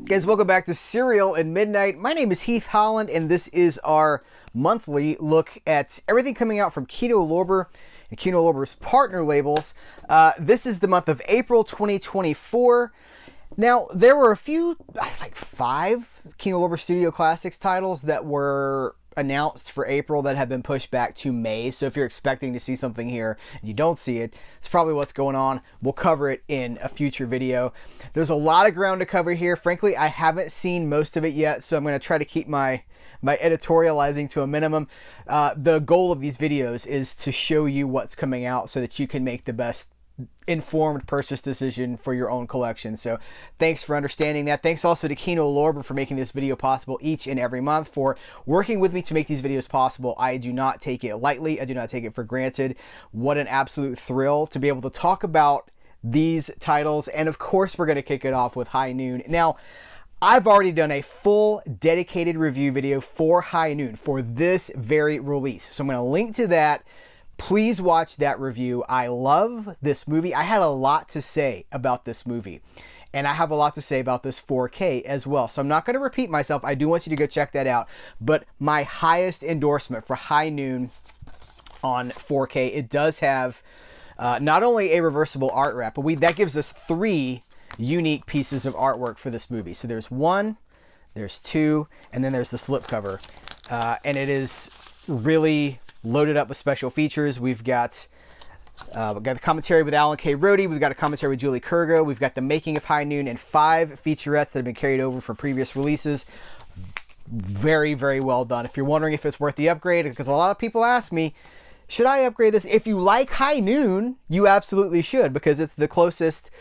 Guys, welcome back to Cereal at Midnight. My name is Heath Holland, and this is our monthly look at everything coming out from Kino Lorber and Kino Lorber's partner labels. This is the month of April 2024. Now, there were a few, like 5 Kino Lorber Studio Classics titles that were announced for April that have been pushed back to May. So if you're expecting to see something here and you don't see it, it's probably what's going on. We'll cover it in a future video. There's a lot of ground to cover here. Frankly, I haven't seen most of it yet, so I'm going to try to keep my editorializing to a minimum. The goal of these videos is to show you what's coming out so that you can make the best informed purchase decision for your own collection. So thanks for understanding that. Thanks also to Kino Lorber for making this video possible each and every month, for working with me to make these videos possible. I do not take it lightly. I do not take it for granted. What an absolute thrill to be able to talk about these titles. And of course, we're going to kick it off with High Noon. Now, I've already done a full dedicated review video for High Noon for this very release. So I'm going to link to that. Please watch that review. I love this movie. I had a lot to say about this movie, and I have a lot to say about this 4K as well. So I'm not going to repeat myself. I do want you to go check that out. But my highest endorsement for High Noon on 4K, it does have not only a reversible art wrap, but that gives us 3 unique pieces of artwork for this movie. So there's 1, there's 2, and then there's the slipcover. And it is really loaded up with special features. We've got the commentary with Alan K. Rhodey. We've got a commentary with Julie Kurgo. We've got the making of High Noon and 5 featurettes that have been carried over from previous releases. Very, very well done. If you're wondering if it's worth the upgrade, because a lot of people ask me, should I upgrade this? If you like High Noon, you absolutely should, because it's the closest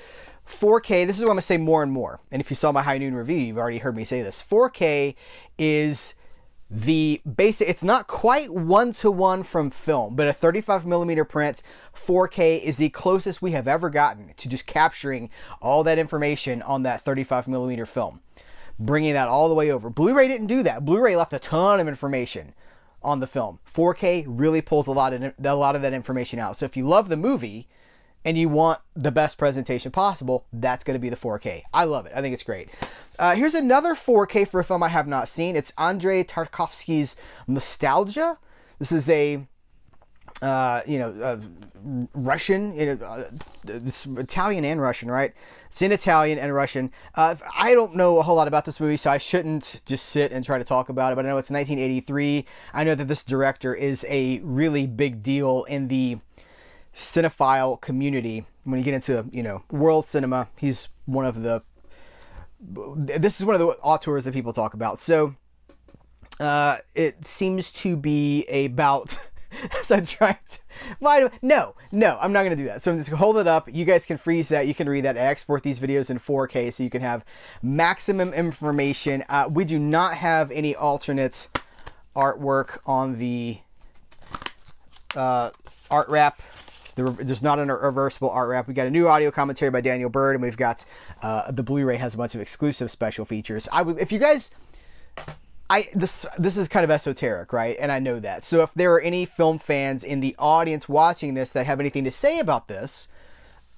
4K. This is what I'm going to say more and more. And if you saw my High Noon review, you've already heard me say this. 4K is the basic, it's not quite 1-to-1 from film, but a 35mm print 4K is the closest we have ever gotten to just capturing all that information on that 35mm film, bringing that all the way over. Blu-ray didn't do that. Blu-ray left a ton of information on the film. 4K really pulls a lot of that information out. So if you love the movie and you want the best presentation possible, that's going to be the 4K. I love it. I think it's great. Here's another 4K for a film I have not seen. It's Andrei Tarkovsky's Nostalgia. This is a Russian, it's Italian and Russian, right? It's in Italian and Russian. I don't know a whole lot about this movie, so I shouldn't just sit and try to talk about it, but I know it's 1983. I know that this director is a really big deal in the cinephile community. When you get into, world cinema, he's one of the, this is one of the auteurs that people talk about. So it seems to be about, so I'm trying to, no, I'm not going to do that. So I'm just going to hold it up. You guys can freeze that. You can read that. I export these videos in 4K so you can have maximum information. We do not have any alternate artwork on the art wrap. There's not a reversible art wrap. We got a new audio commentary by Daniel Bird, and we've got the Blu-ray has a bunch of exclusive special features. If you guys, this is kind of esoteric, right? And I know that. So if there are any film fans in the audience watching this that have anything to say about this,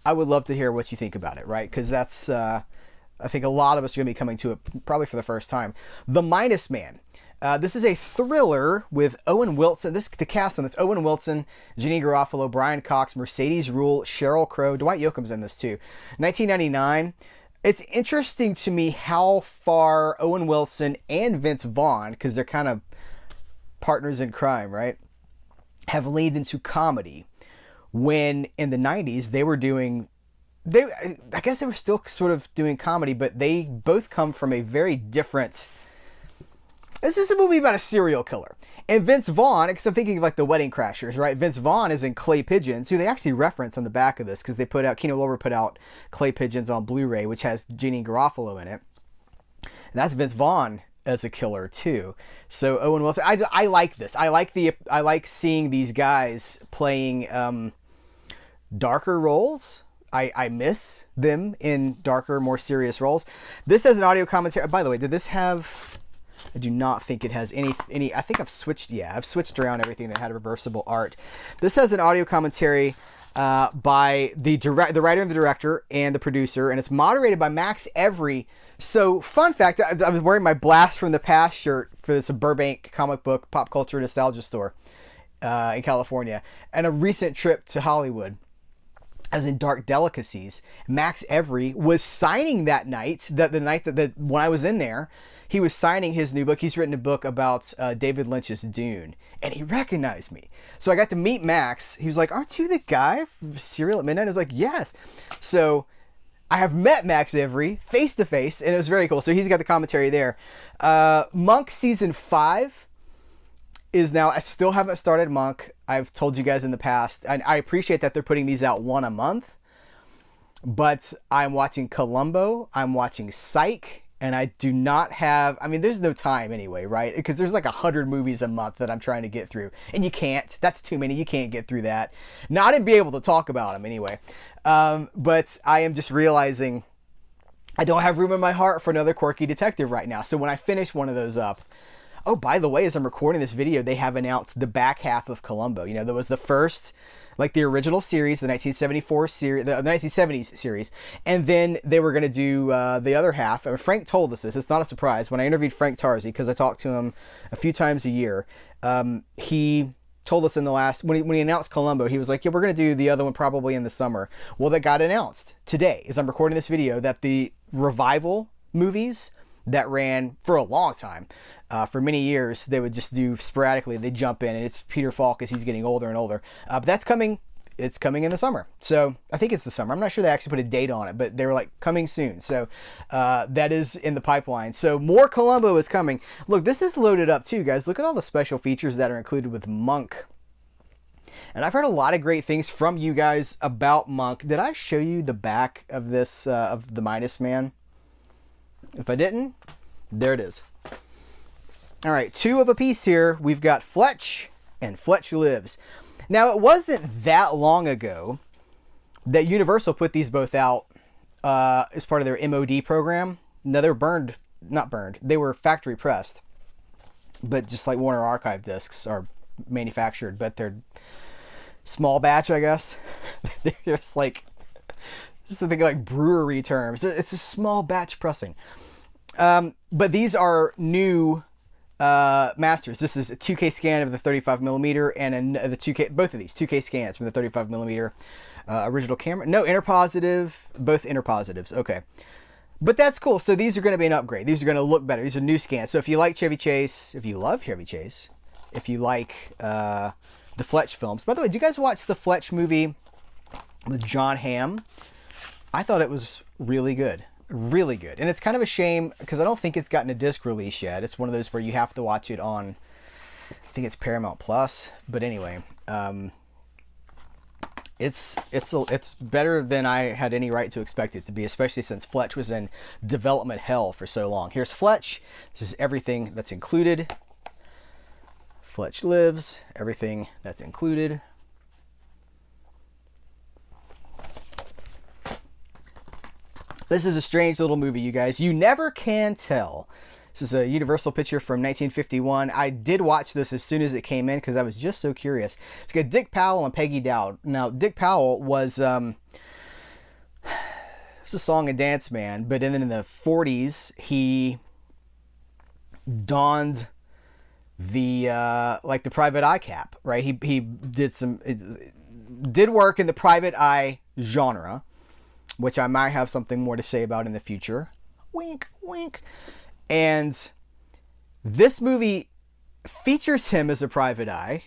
I would love to hear what you think about it, right? Because that's, I think a lot of us are going to be coming to it probably for the first time. The Minus Man. This is a thriller with Owen Wilson. The cast on this: Owen Wilson, Janeane Garofalo, Brian Cox, Mercedes Ruehl, Sheryl Crow, Dwight Yoakam's in this too. 1999. It's interesting to me how far Owen Wilson and Vince Vaughn, because they're kind of partners in crime, right, have leaned into comedy. When in the 90s they were doing, I guess they were still sort of doing comedy, but they both come from a very different. This is a movie about a serial killer. And Vince Vaughn, because I'm thinking of like The Wedding Crashers, right? Vince Vaughn is in Clay Pigeons, who they actually reference on the back of this, because Kino Lorber put out Clay Pigeons on Blu-ray, which has Janeane Garofalo in it. And that's Vince Vaughn as a killer too. So Owen Wilson, I like this. I like seeing these guys playing darker roles. I miss them in darker, more serious roles. This has an audio commentary. By the way, did this have... I do not think it has any, I think I've switched around everything that had reversible art. This has an audio commentary by the writer and the director and the producer, and it's moderated by Max Every. So, fun fact, I was wearing my Blast from the Past shirt for this Burbank comic book pop culture nostalgia store in California, and a recent trip to Hollywood. I was in Dark Delicacies. Max Every was signing that night, the night that when I was in there, he was signing his new book. He's written a book about David Lynch's Dune, and he recognized me. So I got to meet Max. He was like, "Aren't you the guy from Cereal at Midnight?" I was like, "Yes." So I have met Max Every face to face, and it was very cool. So he's got the commentary there. Monk season 5 is now. I still haven't started Monk. I've told you guys in the past, and I appreciate that they're putting these out one a month. But I'm watching Columbo. I'm watching Psych. And I do not have, I mean, there's no time anyway, right? Because there's like 100 movies a month that I'm trying to get through. And you can't. That's too many. You can't get through that. Not and be able to talk about them anyway. But I am just realizing I don't have room in my heart for another quirky detective right now. So when I finish one of those up, oh, by the way, as I'm recording this video, they have announced the back half of Columbo. You know, there was the first, like the original series, the 1974 series, the 1970s series, and then they were going to do the other half. I mean, Frank told us this. It's not a surprise. When I interviewed Frank Tarzi, because I talk to him a few times a year, he told us in the last, when he announced Columbo, he was like, "Yeah, we're going to do the other one probably in the summer." Well, that got announced today, as I'm recording this video, that the revival movies that ran for a long time, for many years, they would just do sporadically. They'd jump in, and it's Peter Falk as he's getting older and older. But that's coming. It's coming in the summer. So I think it's the summer. I'm not sure they actually put a date on it, but they were like coming soon. So that is in the pipeline. So more Columbo is coming. Look, this is loaded up too, guys. Look at all the special features that are included with Monk. And I've heard a lot of great things from you guys about Monk. Did I show you the back of this, of the Midas Man? If I didn't, there it is. All right, 2 of a piece here. We've got Fletch and Fletch Lives. Now, it wasn't that long ago that Universal put these both out as part of their MOD program. Now, they were not burned. They were factory pressed. But just like Warner Archive discs are manufactured, but they're small batch, I guess. They're just like, just something like brewery terms. It's a small batch pressing. But these are new masters. This is a 2K scan of the 35mm and the 2K, both of these 2K scans from the 35mm original camera. No, interpositive, both interpositives. Okay. But that's cool. So these are going to be an upgrade. These are going to look better. These are new scans. So if you like Chevy Chase, if you love Chevy Chase, if you like the Fletch films. By the way, did you guys watch the Fletch movie with John Hamm? I thought it was really good. Really good. And it's kind of a shame because I don't think it's gotten a disc release yet. It's one of those where you have to watch it on, I think it's Paramount Plus. But anyway, it's better than I had any right to expect it to be, especially since Fletch was in development hell for so long. Here's Fletch. This is everything that's included. Fletch Lives, everything that's included. This is a strange little movie, you guys. You never can tell. This is a Universal picture from 1951. I did watch this as soon as it came in because I was just so curious. It's got Dick Powell and Peggy Dowd. Now, Dick Powell was a song and dance man, but then in the 40s, he donned the like the private eye cap, right? He did work in the private eye genre, which I might have something more to say about in the future. Wink, wink. And this movie features him as a private eye,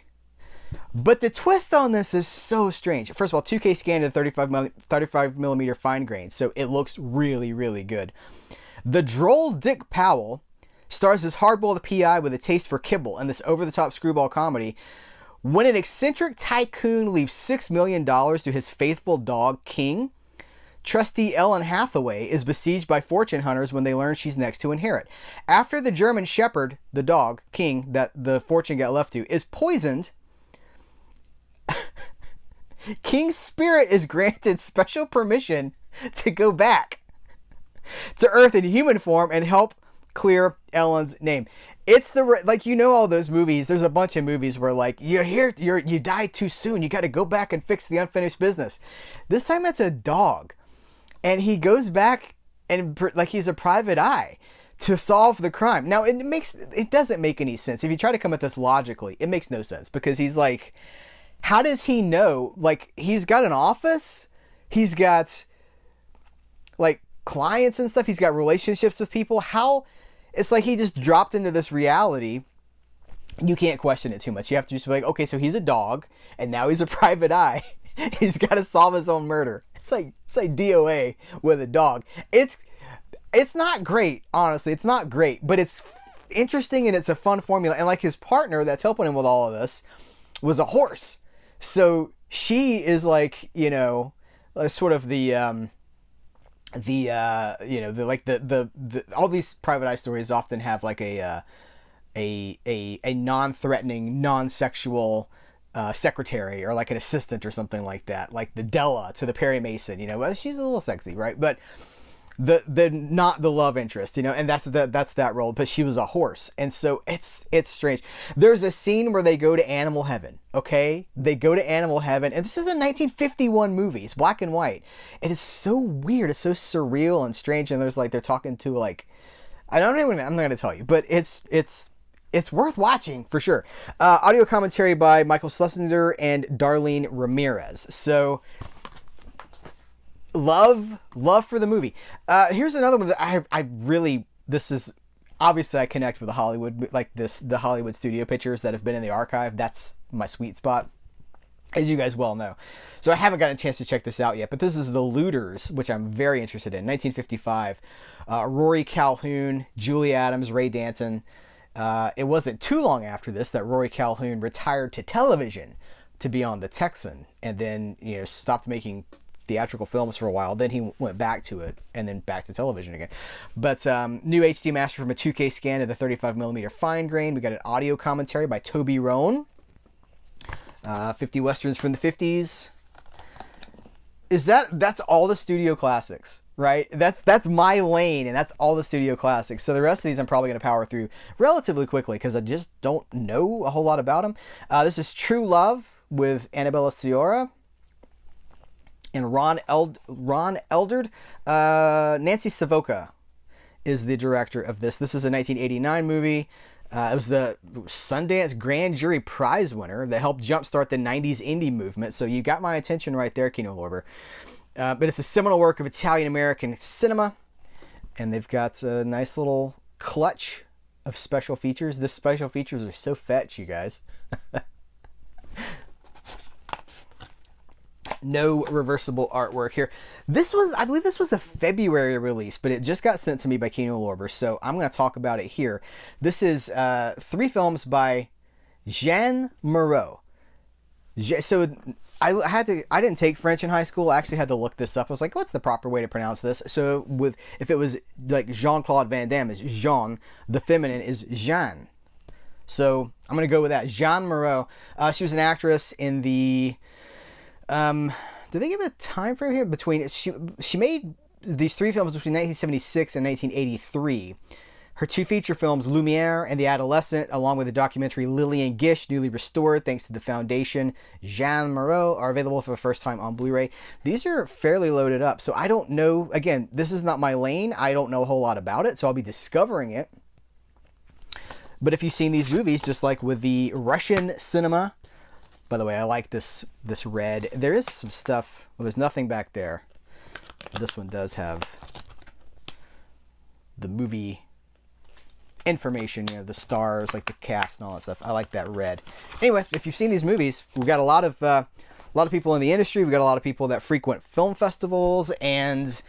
but the twist on this is so strange. First of all, 2K scanned at 35mm fine grain, so it looks really, really good. The droll Dick Powell stars as hardboiled PI with a taste for kibble in this over-the-top screwball comedy when an eccentric tycoon leaves $6 million to his faithful dog, King. Trustee Ellen Hathaway is besieged by fortune hunters when they learn she's next to inherit. After the German Shepherd, the dog, King, that the fortune got left to, is poisoned, King's spirit is granted special permission to go back to Earth in human form and help clear Ellen's name. It's like, you know, all those movies. There's a bunch of movies where like you died too soon. You got to go back and fix the unfinished business. This time it's a dog, and he goes back and like he's a private eye to solve the crime. Now it doesn't make any sense if you try to come at this logically. It makes no sense because he's like, how does he know? Like, he's got an office, he's got like clients and stuff, he's got relationships with people. How? It's like he just dropped into this reality. You can't question it too much. You have to just be like, okay, so he's a dog, and now he's a private eye. He's got to solve his own murder. It's like DOA with a dog. It's not great, honestly. It's not great, but it's interesting and it's a fun formula. And like his partner that's helping him with all of this was a horse. So she is like, you know, sort of the all these private eye stories often have like a non-threatening, non-sexual secretary or like an assistant or something like that, like the Della to the Perry Mason. You know, well, she's a little sexy, right? But the not the love interest, you know, and that's that role. But she was a horse, and so it's strange. There's a scene where they go to animal heaven. Okay, they go to animal heaven, and this is a 1951 movie. It's black and white, and it's so weird. It's so surreal and strange. And there's like they're talking to like, I'm not going to tell you, but it's worth watching for sure. Audio commentary by Michael Schlesinger and Darlene Ramirez. So. Love for the movie. Here's another one that I really, this is obviously I connect with the Hollywood, like the Hollywood studio pictures that have been in the archive. That's my sweet spot, as you guys well know. So I haven't gotten a chance to check this out yet, but this is The Looters, which I'm very interested in. 1955. Rory Calhoun, Julie Adams, Ray Danson. It wasn't too long after this that Rory Calhoun retired to television to be on The Texan, and then, you know, stopped making theatrical films for a while. Then he went back to it, and then back to television again. But new HD master from a 2K scan of the 35mm fine grain. We got an audio commentary by Toby Rohn. 50 westerns from the 50s. That's all the studio classics, right? That's my lane, and that's all the studio classics. So the rest of these I'm probably going to power through relatively quickly because I just don't know a whole lot about them. This is True Love with Annabella Sciorra and Ron Eldard. Nancy Savoca is the director of this. This is a 1989 movie. It was the Sundance Grand Jury Prize winner that helped jumpstart the 90s indie movement. So you got my attention right there, Kino Lorber. But it's a seminal work of Italian-American cinema. And they've got a nice little clutch of special features. The special features are so fetch, you guys. No reversible artwork here. I believe this was a February release, but it just got sent to me by Kino Lorber, so I'm going to talk about it here. This is 3 films by Jean Maro. So I didn't take French in high school. I actually had to look this up. I was like, what's the proper way to pronounce this? So if it was like Jean-Claude Van Damme is Jean, the feminine is Jeanne. So I'm going to go with that. Jean Maro. She was an actress in the... did they give a time frame here? Between she made these 3 films between 1976 and 1983. Her 2 feature films, Lumiere and The Adolescent, along with the documentary Lillian Gish, newly restored thanks to the Foundation Jean Maro, are available for the first time on Blu-ray. These are fairly loaded up, so I don't know. Again, this is not my lane. I don't know a whole lot about it, so I'll be discovering it. But if you've seen these movies, just like with the Russian cinema. By the way, I like this red. There is some stuff. Well, there's nothing back there. This one does have the movie information, you know, the stars, like the cast and all that stuff. I like that red. Anyway, if you've seen these movies, we've got a lot of people in the industry. We've got a lot of people that frequent film festivals and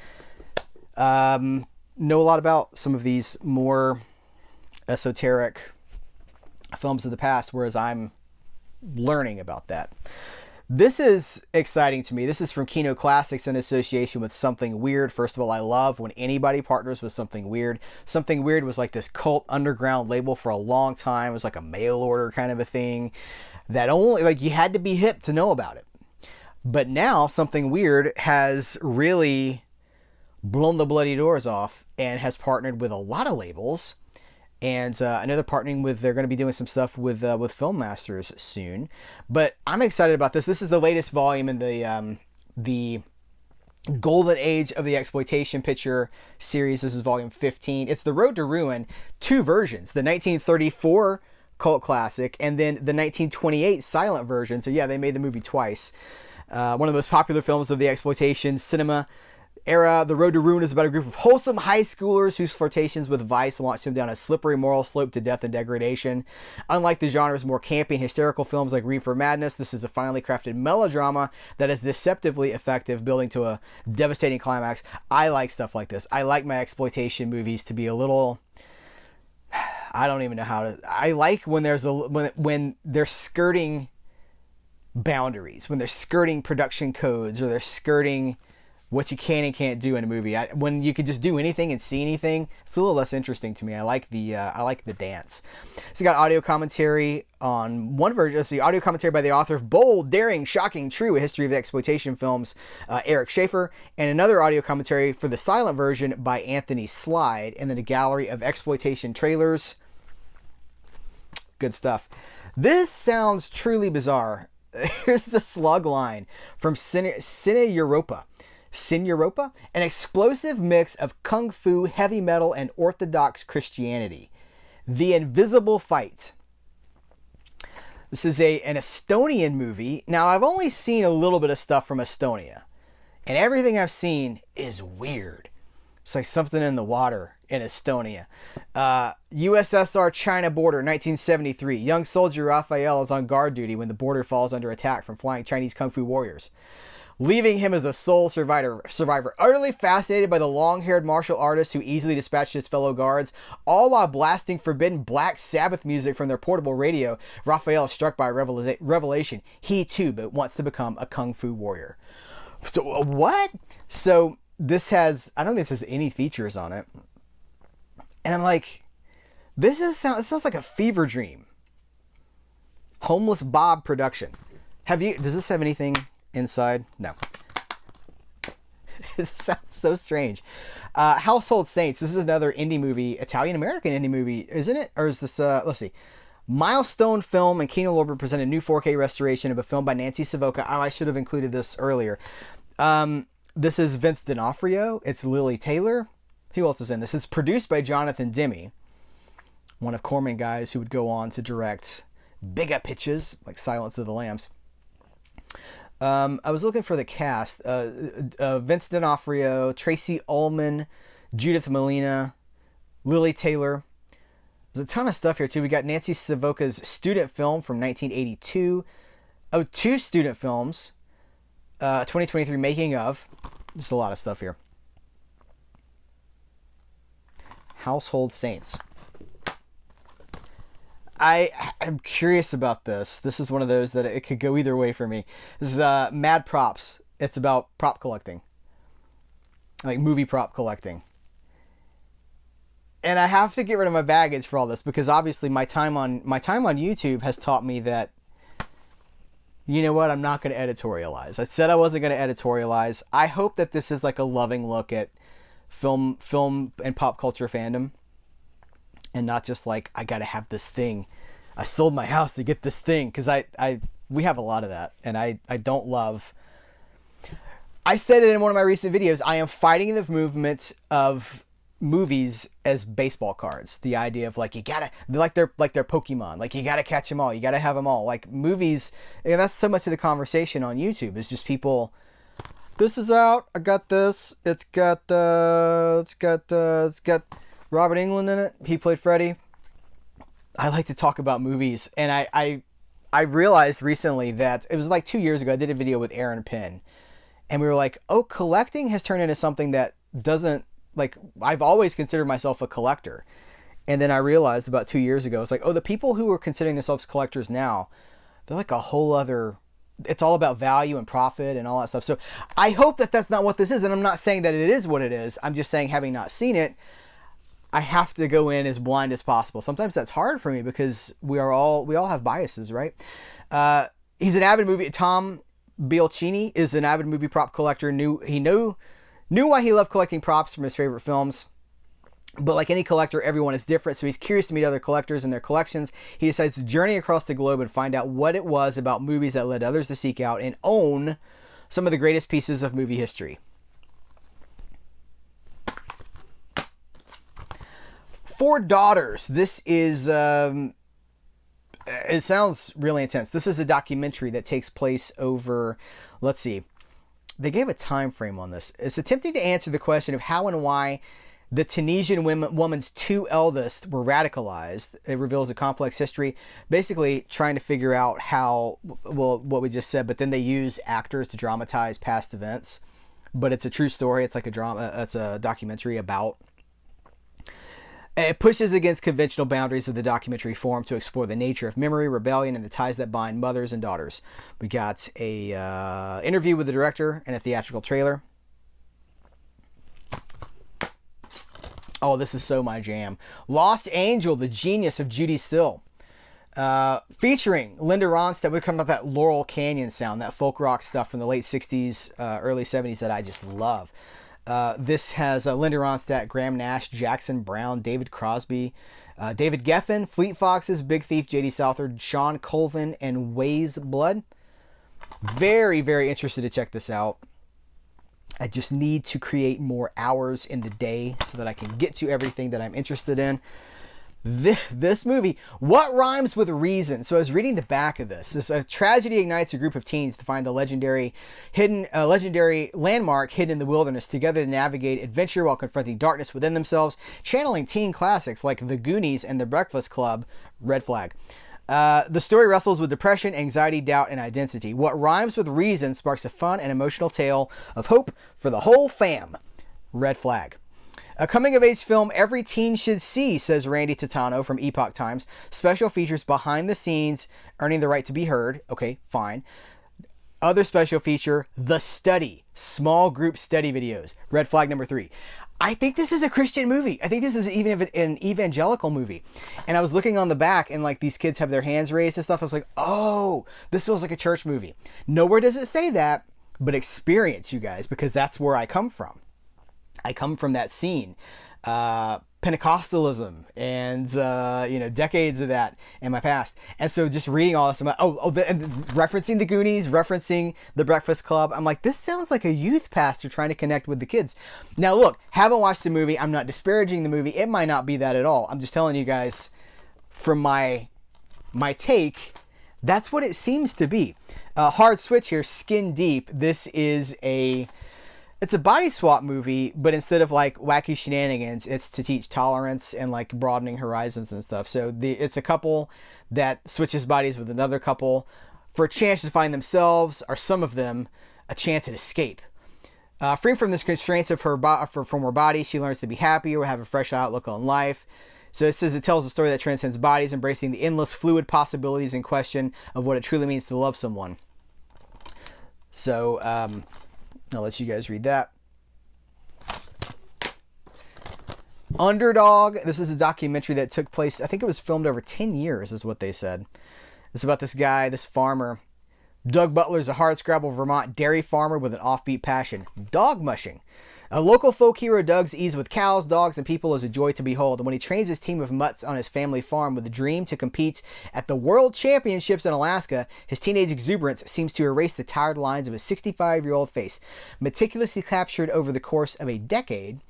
know a lot about some of these more esoteric films of the past, whereas I'm learning about that. This is exciting to me. This is from Kino Classics in association with Something Weird. First of all, I love when anybody partners with Something Weird. Something Weird was like this cult underground label for a long time. It was like a mail order kind of a thing that only, like, you had to be hip to know about it. But now Something Weird has really blown the bloody doors off and has partnered with a lot of labels And I know they're partnering with, they're going to be doing some stuff with Film Masters soon. But I'm excited about this. This is the latest volume in the golden age of the exploitation picture series. This is volume 15. It's The Road to Ruin, two versions, the 1934 cult classic and then the 1928 silent version. So yeah, they made the movie twice. One of the most popular films of the exploitation cinema era. The Road to Ruin is about a group of wholesome high schoolers whose flirtations with vice launch them down a slippery moral slope to death and degradation. Unlike the genre's more campy and hysterical films like Reefer Madness, this is a finely crafted melodrama that is deceptively effective, building to a devastating climax. I like stuff like this. I like my exploitation movies to be a little... I don't even know how to... I like when there's when they're skirting boundaries, when they're skirting production codes, or they're skirting what you can and can't do in a movie. When you can just do anything and see anything, it's a little less interesting to me. I like the dance. So you got audio commentary on one version. Let's see, audio commentary by the author of Bold, Daring, Shocking, True: A History of the Exploitation Films, Eric Schaefer, and another audio commentary for the silent version by Anthony Slide, and then a gallery of exploitation trailers. Good stuff. This sounds truly bizarre. Here's the slug line from Cine Europa. Sin Europa, an explosive mix of kung fu, heavy metal, and Orthodox Christianity. The Invisible Fight. This is an Estonian movie. Now, I've only seen a little bit of stuff from Estonia, and everything I've seen is weird. It's like something in the water in Estonia. USSR China border, 1973. Young soldier Raphael is on guard duty when the border falls under attack from flying Chinese kung fu warriors, leaving him as the sole survivor, utterly fascinated by the long-haired martial artist who easily dispatched his fellow guards, all while blasting forbidden Black Sabbath music from their portable radio. Raphael is struck by a revelation. He too wants to become a kung fu warrior. So what? So this has, I don't think this has any features on it, and I'm like, it sounds like a fever dream. Homeless Bob production. Does this have anything inside? No. It sounds so strange. Household Saints. This is another indie movie, Italian-American indie movie, isn't it? Or is this, let's see. Milestone Film and Kino Lorber present a new 4K restoration of a film by Nancy Savoca. Oh, I should have included this earlier. This is Vince D'Onofrio. It's Lily Taylor. Who else is in this? It's produced by Jonathan Demme, one of Corman guys who would go on to direct bigger pitches like Silence of the Lambs. I was looking for the cast. Vince D'Onofrio, Tracy Ullman, Judith Malina, Lily Taylor. There's a ton of stuff here too. We got Nancy Savoca's student film from 1982. Oh, two student films. 2023 making of. There's a lot of stuff here. Household Saints. I'm curious about this. This is one of those that it could go either way for me. This is Mad Props. It's about prop collecting, like movie prop collecting. And I have to get rid of my baggage for all this because obviously my time on YouTube has taught me that, you know what, I'm not going to editorialize. I said I wasn't going to editorialize. I hope that this is like a loving look at film and pop culture fandom. And not just like, I gotta have this thing. I sold my house to get this thing. Because we have a lot of that. And I don't love... I said it in one of my recent videos. I am fighting the movement of movies as baseball cards. The idea of like, you gotta... Like they're Pokemon. Like, you gotta catch them all. You gotta have them all. Like, movies... And that's so much of the conversation on YouTube. It's just people... This is out. I got this. It's got Robert Englund in it. He played Freddy. I like to talk about movies. And I realized recently that it was like 2 years ago, I did a video with Aaron Penn. And we were like, oh, collecting has turned into something that doesn't, like, I've always considered myself a collector. And then I realized about 2 years ago, it's like, oh, the people who are considering themselves collectors now, they're like a whole other, it's all about value and profit and all that stuff. So I hope that that's not what this is. And I'm not saying that it is what it is. I'm just saying, having not seen it, I have to go in as blind as possible. Sometimes that's hard for me because we all have biases, right? He's an avid movie. Tom Biolchini is an avid movie prop collector. Knew why he loved collecting props from his favorite films. But like any collector, everyone is different, so he's curious to meet other collectors and their collections. He decides to journey across the globe and find out what it was about movies that led others to seek out and own some of the greatest pieces of movie history. Four Daughters. This is, it sounds really intense. This is a documentary that takes place over, let's see, they gave a time frame on this. It's attempting to answer the question of how and why the Tunisian woman's two eldest were radicalized. It reveals a complex history, basically trying to figure out how, well, what we just said, but then they use actors to dramatize past events. But it's a true story. It's like a drama. It's a documentary about. It pushes against conventional boundaries of the documentary form to explore the nature of memory, rebellion, and the ties that bind mothers and daughters. We got a interview with the director and a theatrical trailer. Oh, this is so my jam. Lost Angel, the genius of Judy Still. Featuring Linda Ronstadt. We're talking about that Laurel Canyon sound, that folk rock stuff from the late 60s, early 70s that I just love. This has Linda Ronstadt, Graham Nash, Jackson Brown, David Crosby, David Geffen, Fleet Foxes, Big Thief, J.D. Southard, Sean Colvin, and Waze Blood. Very, very interested to check this out. I just need to create more hours in the day so that I can get to everything that I'm interested in. This movie, what rhymes with reason? So I was reading the back of this. A tragedy ignites a group of teens to find the legendary landmark hidden in the wilderness, together to navigate adventure while confronting darkness within themselves, channeling teen classics like The Goonies and The Breakfast Club. Red flag. The story wrestles with depression, anxiety, doubt, and identity. What rhymes with reason sparks a fun and emotional tale of hope for the whole fam. Red flag. A coming-of-age film every teen should see, says Randy Titano from Epoch Times. Special features behind the scenes, earning the right to be heard. Okay, fine. Other special feature, The Study. Small group study videos. Red flag number 3. I think this is a Christian movie. I think this is even an evangelical movie. And I was looking on the back and like these kids have their hands raised and stuff. I was like, oh, this feels like a church movie. Nowhere does it say that, but experience, you guys, because that's where I come from. I come from that scene. Pentecostalism and, decades of that in my past. And so just reading all this, I'm like, and referencing the Goonies, referencing The Breakfast Club. I'm like, this sounds like a youth pastor trying to connect with the kids. Now, look, haven't watched the movie. I'm not disparaging the movie. It might not be that at all. I'm just telling you guys from my take, that's what it seems to be. Hard switch here, Skin Deep. This is it's a body swap movie, but instead of like wacky shenanigans, it's to teach tolerance and like broadening horizons and stuff. So it's a couple that switches bodies with another couple for a chance to find themselves, or some of them, a chance at escape. Free from the constraints of from her body, she learns to be happier, have a fresh outlook on life. So it says it tells a story that transcends bodies, embracing the endless fluid possibilities and question of what it truly means to love someone. So, I'll let you guys read that. Underdog. This is a documentary that took place, I think it was filmed over 10 years is what they said. It's about this guy, this farmer. Doug Butler's a hardscrabble Vermont dairy farmer with an offbeat passion. Dog mushing. A local folk hero, Doug's ease with cows, dogs, and people is a joy to behold. And when he trains his team of mutts on his family farm with a dream to compete at the World Championships in Alaska, his teenage exuberance seems to erase the tired lines of his 65-year-old face. Meticulously captured over the course of a decade,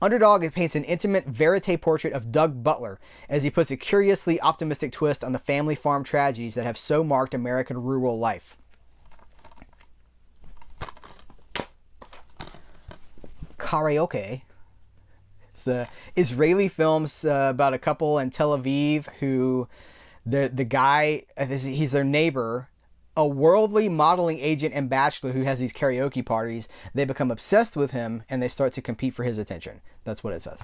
Underdog paints an intimate verite portrait of Doug Butler as he puts a curiously optimistic twist on the family farm tragedies that have so marked American rural life. Karaoke. It's Israeli films about a couple in Tel Aviv who the guy, he's their neighbor, a worldly modeling agent and bachelor who has these karaoke parties. They become obsessed with him and they start to compete for his attention. That's what it says.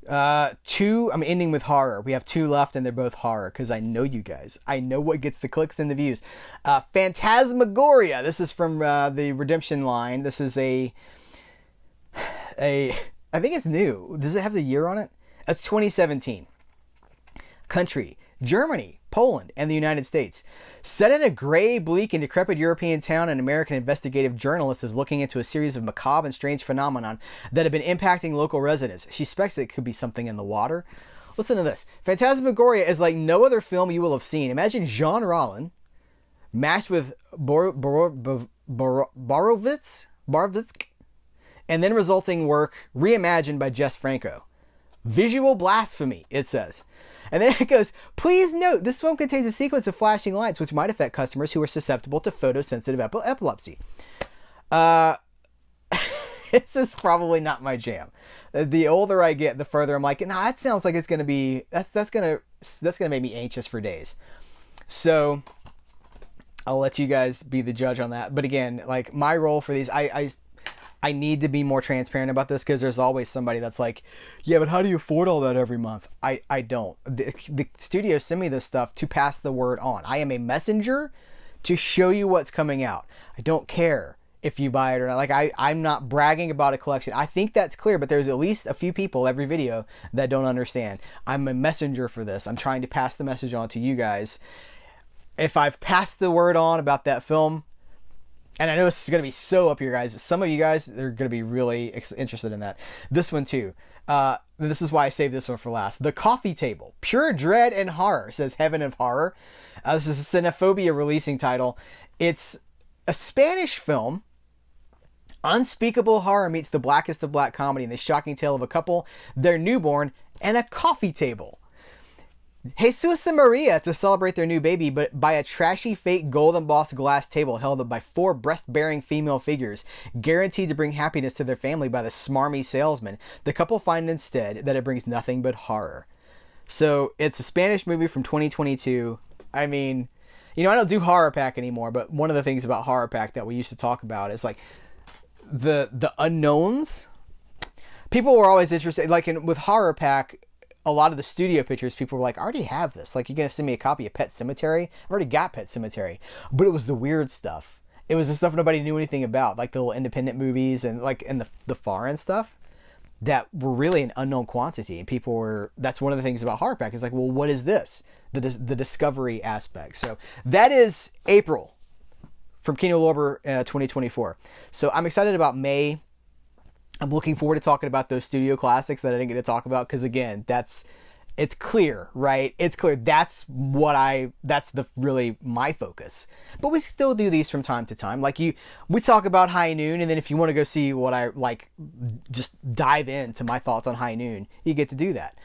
I'm ending with horror. We have 2 left and they're both horror because I know you guys. I know what gets the clicks and the views. Phantasmagoria. This is from the Redemption line. This is I think it's new. Does it have the year on it? It's 2017. Country. Germany, Poland, and the United States. Set in a gray, bleak, and decrepit European town, an American investigative journalist is looking into a series of macabre and strange phenomenon that have been impacting local residents. She suspects it could be something in the water. Listen to this. Phantasmagoria is like no other film you will have seen. Imagine Jean Rollin mashed with Borovitz, and then resulting work reimagined by Jess Franco. Visual blasphemy, it says. And then it goes, please note, this film contains a sequence of flashing lights which might affect customers who are susceptible to photosensitive epilepsy. This is probably not my jam. The older I get, the further I'm like, nah, that sounds like it's going to be, that's going to make me anxious for days. So I'll let you guys be the judge on that. But again, like my role for these, I need to be more transparent about this because there's always somebody that's like, yeah, but how do you afford all that every month? I don't. The studios send me this stuff to pass the word on. I am a messenger to show you what's coming out. I don't care if you buy it or not. Like I'm not bragging about a collection. I think that's clear, but there's at least a few people every video that don't understand. I'm a messenger for this. I'm trying to pass the message on to you guys. If I've passed the word on about that film, and I know it's going to be so up your guys. Some of you guys are going to be really interested in that. This one too. This is why I saved this one for last. The Coffee Table. Pure dread and horror, says Heaven of Horror. This is a Cinephobia releasing title. It's a Spanish film. Unspeakable horror meets the blackest of black comedy in the shocking tale of a couple, their newborn, and a coffee table. Jesus and Maria to celebrate their new baby, but by a trashy fake gold embossed glass table held up by 4 breast-bearing female figures, guaranteed to bring happiness to their family by the smarmy salesman, the couple find instead that it brings nothing but horror. So it's a Spanish movie from 2022. I mean, you know, I don't do Horror Pack anymore, but one of the things about Horror Pack that we used to talk about is like the unknowns. People were always interested, like with Horror Pack, a lot of the studio pictures, people were like, I already have this. Like, you're going to send me a copy of Pet Sematary? I've already got Pet Sematary. But it was the weird stuff. It was the stuff nobody knew anything about, like the little independent movies and the foreign stuff that were really an unknown quantity. And people were, that's one of the things about Horror Pack. It's like, well, what is this? The discovery aspect. So that is April from Kino Lorber 2024. So I'm excited about May. I'm looking forward to talking about those studio classics that I didn't get to talk about because again, it's clear, right? It's clear. That's really my focus. But we still do these from time to time. Like we talk about High Noon, and then if you want to go see what I like, just dive into my thoughts on High Noon, you get to do that.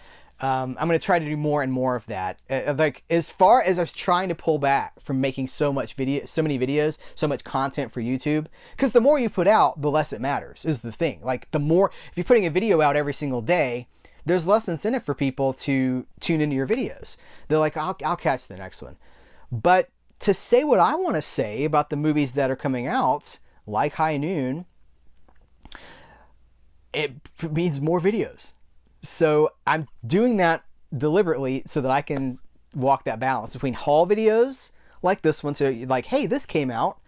I'm going to try to do more and more of that. Like as far as I was trying to pull back from making so many videos, so much content for YouTube, because the more you put out, the less it matters is the thing. Like the more, if you're putting a video out every single day, there's less incentive for people to tune into your videos. They're like, I'll catch the next one. But to say what I want to say about the movies that are coming out, like High Noon, it means more videos. So I'm doing that deliberately so that I can walk that balance between haul videos like this one. So like, hey, this came out.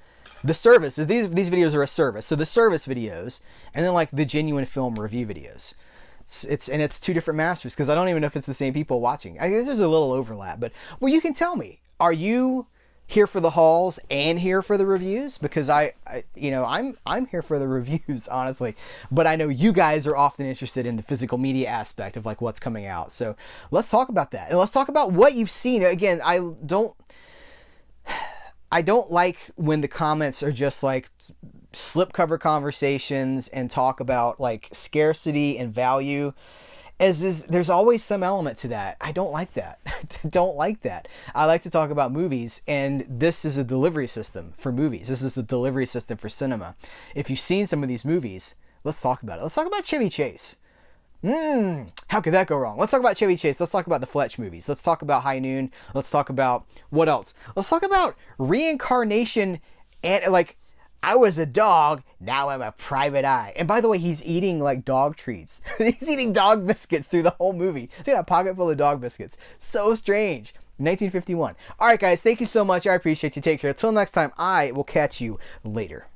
The service, these videos are a service. So the service videos, and then like the genuine film review videos. It's two different masters because I don't even know if it's the same people watching. I guess there's a little overlap, but well, you can tell me, are you here for the hauls and here for the reviews? Because I'm here for the reviews, honestly, but I know you guys are often interested in the physical media aspect of like what's coming out. So let's talk about that, and let's talk about what you've seen. Again, I don't like when the comments are just like slipcover conversations and talk about like scarcity and value. There's always some element to that. I don't like that. Don't like that. I like to talk about movies, and this is a delivery system for movies. This is a delivery system for cinema. If you've seen some of these movies, let's talk about it. Let's talk about Chevy Chase. How could that go wrong? Let's talk about Chevy Chase. Let's talk about the Fletch movies. Let's talk about High Noon. Let's talk about what else? Let's talk about reincarnation and like, I was a dog, now I'm a private eye. And by the way, he's eating like dog treats. He's eating dog biscuits through the whole movie. He's got a pocket full of dog biscuits. So strange. 1951. All right, guys, thank you so much. I appreciate you. Take care. Until next time, I will catch you later.